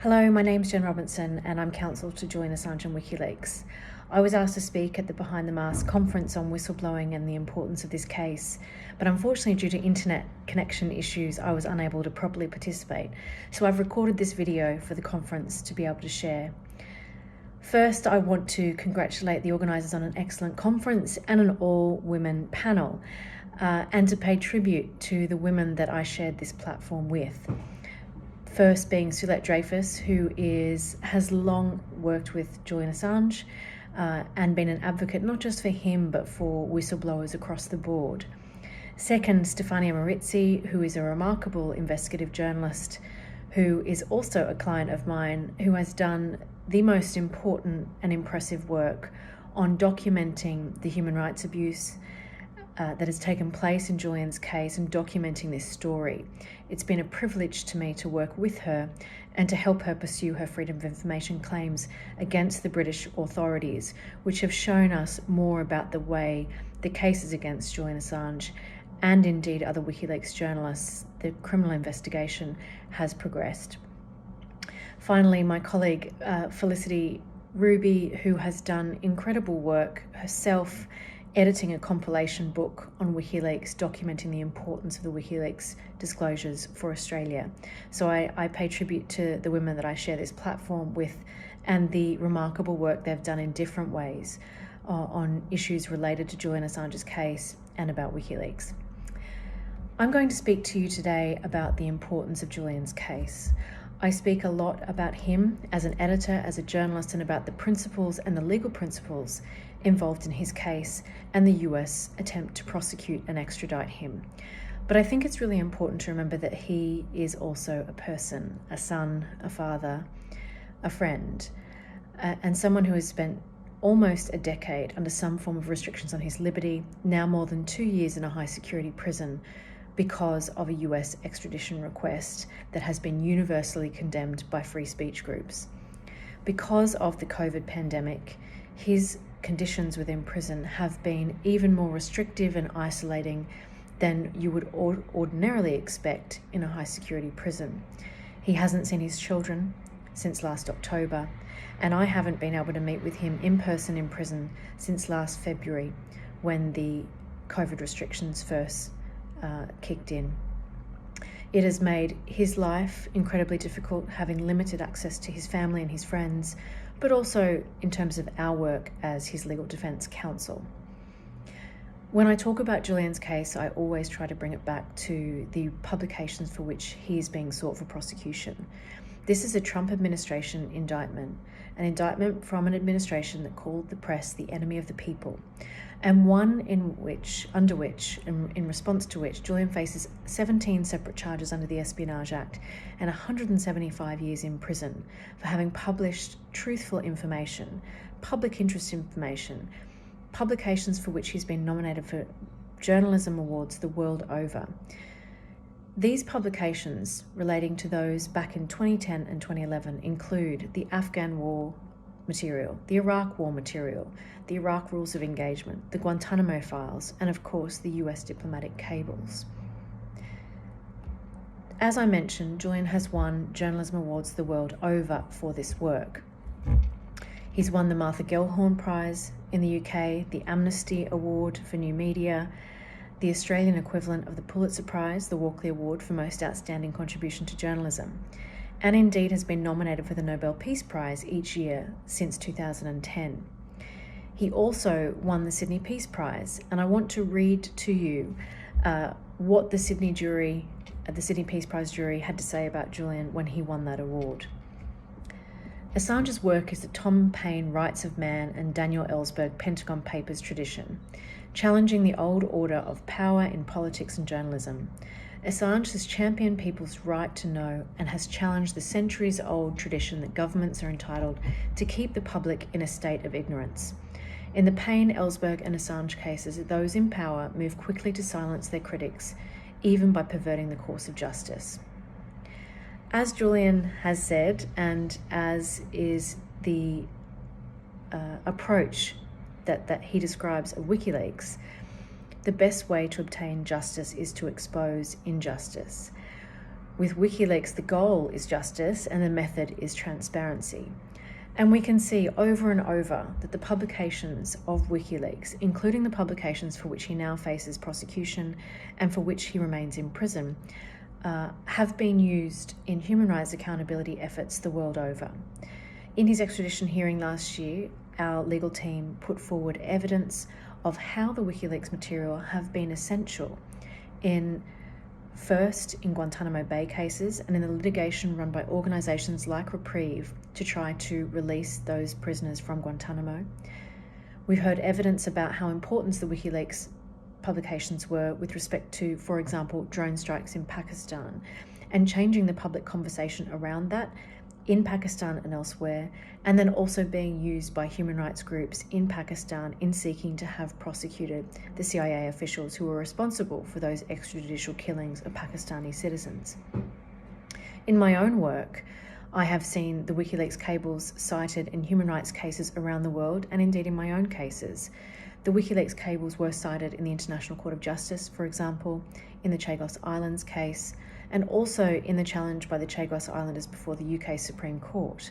Hello, my name's Jen Robinson and I'm counsel to Julian Assange and WikiLeaks. I was asked to speak at the Behind the Mask conference on whistleblowing and the importance of this case, but unfortunately due to internet connection issues I was unable to properly participate, so I've recorded this video for the conference to be able to share. First, I want to congratulate the organisers on an excellent conference and an all-women panel, and to pay tribute to the women that I shared this platform with. First being Sylette Dreyfus, who has long worked with Julian Assange and been an advocate not just for him but for whistleblowers across the board. Second, Stefania Marizzi, who is a remarkable investigative journalist who is also a client of mine, who has done the most important and impressive work on documenting the human rights abuse that has taken place in Julian's case and documenting this story. It's been a privilege to me to work with her and to help her pursue her freedom of information claims against the British authorities, which have shown us more about the way the cases against Julian Assange and indeed other WikiLeaks journalists, the criminal investigation has progressed. Finally, my colleague Felicity Ruby, who has done incredible work herself, editing a compilation book on WikiLeaks, documenting the importance of the WikiLeaks disclosures for Australia. So I pay tribute to the women that I share this platform with and the remarkable work they've done in different ways on issues related to Julian Assange's case and about WikiLeaks. I'm going to speak to you today about the importance of Julian's case. I speak a lot about him as an editor, as a journalist, and about the principles and the legal principles involved in his case and the US attempt to prosecute and extradite him. But I think it's really important to remember that he is also a person, a son, a father, a friend, and someone who has spent almost a decade under some form of restrictions on his liberty, now more than 2 years in a high security prison, because of a US extradition request that has been universally condemned by free speech groups. Because of the COVID pandemic, his conditions within prison have been even more restrictive and isolating than you would ordinarily expect in a high security prison. He hasn't seen his children since last October, and I haven't been able to meet with him in person in prison since last February, when the COVID restrictions first kicked in. It has made his life incredibly difficult, having limited access to his family and his friends, but also in terms of our work as his legal defence counsel. When I talk about Julian's case, I always try to bring it back to the publications for which he is being sought for prosecution. This is a Trump administration indictment, an indictment from an administration that called the press the enemy of the people, and one in response to which Julian faces 17 separate charges under the Espionage Act and 175 years in prison for having published truthful information, public interest information, publications for which he's been nominated for journalism awards the world over. These publications relating to those back in 2010 and 2011 include the Afghan war material, the Iraq war material, the Iraq rules of engagement, the Guantanamo files, and of course the US diplomatic cables. As I mentioned, Julian has won journalism awards the world over for this work. He's won the Martha Gellhorn Prize in the UK, the Amnesty Award for New Media, the Australian equivalent of the Pulitzer Prize, the Walkley Award for Most Outstanding Contribution to Journalism, and indeed has been nominated for the Nobel Peace Prize each year since 2010. He also won the Sydney Peace Prize, and I want to read to you what the Sydney Peace Prize jury had to say about Julian when he won that award. Assange's work is the Tom Paine Rights of Man and Daniel Ellsberg Pentagon Papers tradition, challenging the old order of power in politics and journalism. Assange has championed people's right to know and has challenged the centuries-old tradition that governments are entitled to keep the public in a state of ignorance. In the Paine, Ellsberg and Assange cases, those in power move quickly to silence their critics, even by perverting the course of justice. As Julian has said, and as is the approach that he describes of WikiLeaks, the best way to obtain justice is to expose injustice. With WikiLeaks, the goal is justice and the method is transparency. And we can see over and over that the publications of WikiLeaks, including the publications for which he now faces prosecution and for which he remains in prison, have been used in human rights accountability efforts the world over. In his extradition hearing last year, our legal team put forward evidence of how the WikiLeaks material have been essential in Guantanamo Bay cases and in the litigation run by organisations like Reprieve to try to release those prisoners from Guantanamo. We've heard evidence about how important the WikiLeaks publications were with respect to, for example, drone strikes in Pakistan and changing the public conversation around that in Pakistan and elsewhere, and then also being used by human rights groups in Pakistan in seeking to have prosecuted the CIA officials who were responsible for those extrajudicial killings of Pakistani citizens. In my own work, I have seen the WikiLeaks cables cited in human rights cases around the world, and indeed in my own cases. The WikiLeaks cables were cited in the International Court of Justice, for example, in the Chagos Islands case, and also in the challenge by the Chagos Islanders before the UK Supreme Court.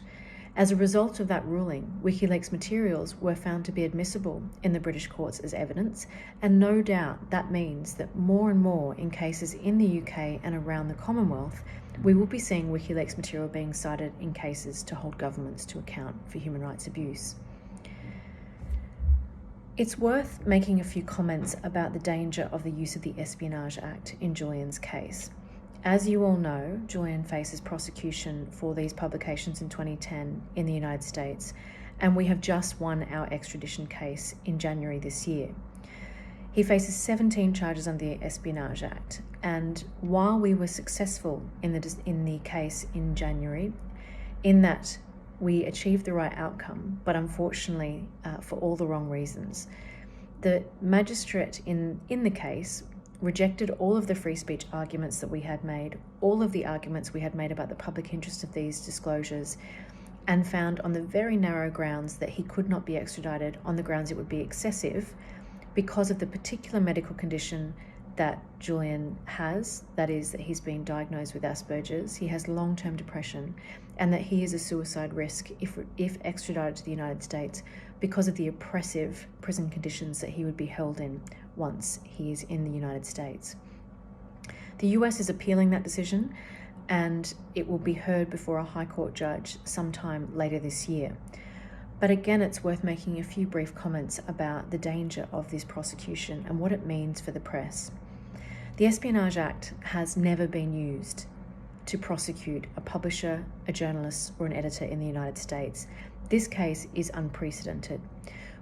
As a result of that ruling, WikiLeaks materials were found to be admissible in the British courts as evidence, and no doubt that means that more and more in cases in the UK and around the Commonwealth, we will be seeing WikiLeaks material being cited in cases to hold governments to account for human rights abuse. It's worth making a few comments about the danger of the use of the Espionage Act in Julian's case. As you all know, Julian faces prosecution for these publications in 2010 in the United States, and we have just won our extradition case in January this year. He faces 17 charges under the Espionage Act, and while we were successful in the case in January, in that we achieved the right outcome, but unfortunately for all the wrong reasons, the magistrate in the case rejected all of the free speech arguments that we had made, all of the arguments we had made about the public interest of these disclosures, and found on the very narrow grounds that he could not be extradited on the grounds it would be excessive because of the particular medical condition that Julian has, that is that he's been diagnosed with Asperger's, he has long-term depression, and that he is a suicide risk if extradited to the United States because of the oppressive prison conditions that he would be held in once he is in the United States. The US is appealing that decision, and it will be heard before a High Court judge sometime later this year. But again, it's worth making a few brief comments about the danger of this prosecution and what it means for the press. The Espionage Act has never been used to prosecute a publisher, a journalist, or an editor in the United States. This case is unprecedented.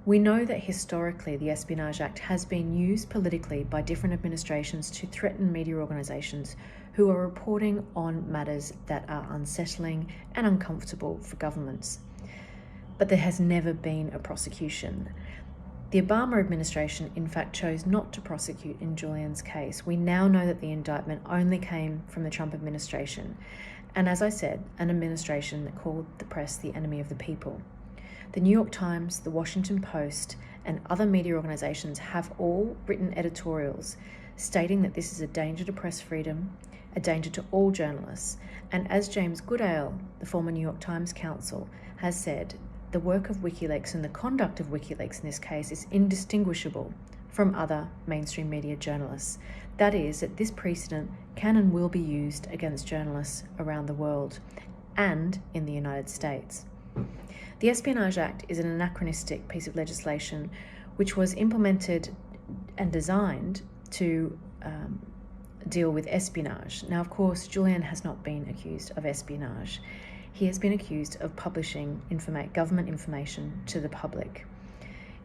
We know that historically the Espionage Act has been used politically by different administrations to threaten media organisations who are reporting on matters that are unsettling and uncomfortable for governments. But there has never been a prosecution. The Obama administration, in fact, chose not to prosecute in Julian's case. We now know that the indictment only came from the Trump administration, and as I said, an administration that called the press the enemy of the people. The New York Times, the Washington Post, and other media organisations have all written editorials stating that this is a danger to press freedom, a danger to all journalists, and as James Goodale, the former New York Times counsel, has said, the work of WikiLeaks and the conduct of WikiLeaks in this case is indistinguishable from other mainstream media journalists. That is, that this precedent can and will be used against journalists around the world and in the United States. The Espionage Act is an anachronistic piece of legislation which was implemented and designed to deal with espionage. Now, of course, Julian has not been accused of espionage. He has been accused of publishing government information to the public.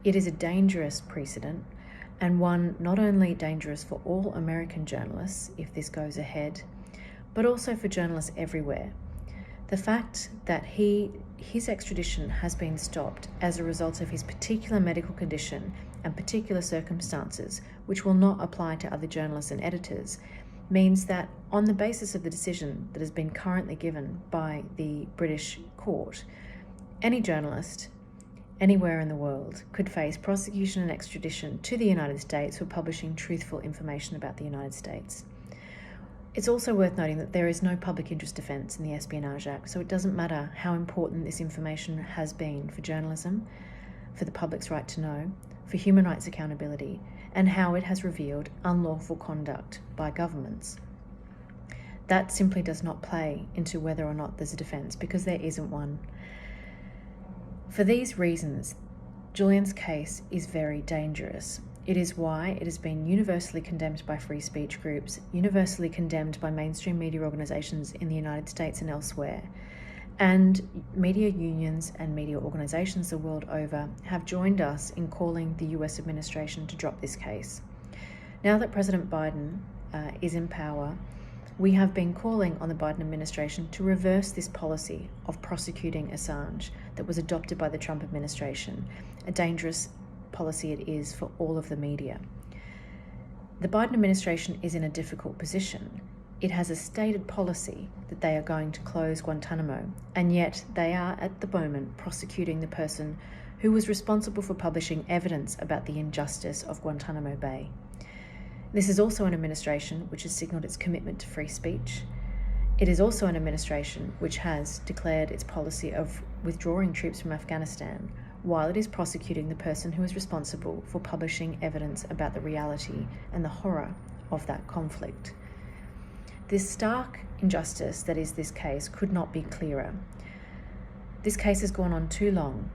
It is a dangerous precedent, and one not only dangerous for all American journalists if this goes ahead, but also for journalists everywhere. The fact that his extradition has been stopped as a result of his particular medical condition and particular circumstances, which will not apply to other journalists and editors, means that on the basis of the decision that has been currently given by the British court, any journalist anywhere in the world could face prosecution and extradition to the United States for publishing truthful information about the United States. It's also worth noting that there is no public interest defence in the Espionage Act, so it doesn't matter how important this information has been for journalism, for the public's right to know, for human rights accountability, and how it has revealed unlawful conduct by governments. That simply does not play into whether or not there's a defence, because there isn't one. For these reasons, Julian's case is very dangerous. It is why it has been universally condemned by free speech groups, universally condemned by mainstream media organisations in the United States and elsewhere, and media unions and media organisations the world over have joined us in calling the US administration to drop this case. Now that President Biden is in power, we have been calling on the Biden administration to reverse this policy of prosecuting Assange that was adopted by the Trump administration, a dangerous policy it is for all of the media. The Biden administration is in a difficult position. It has a stated policy that they are going to close Guantanamo, and yet they are at the moment prosecuting the person who was responsible for publishing evidence about the injustice of Guantanamo Bay. This is also an administration which has signalled its commitment to free speech. It is also an administration which has declared its policy of withdrawing troops from Afghanistan, while it is prosecuting the person who is responsible for publishing evidence about the reality and the horror of that conflict. This stark injustice that is this case could not be clearer. This case has gone on too long.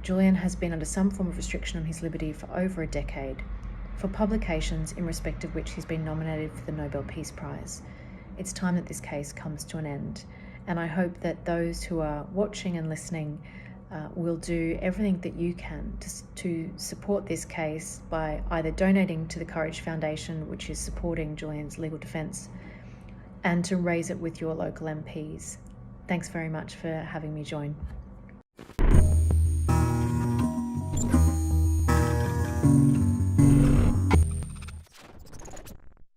Julian has been under some form of restriction on his liberty for over a decade, for publications in respect of which he's been nominated for the Nobel Peace Prize. It's time that this case comes to an end, and I hope that those who are watching and listening will do everything that you can to support this case by either donating to the Courage Foundation, which is supporting Julian's legal defence, and to raise it with your local MPs. Thanks very much for having me join.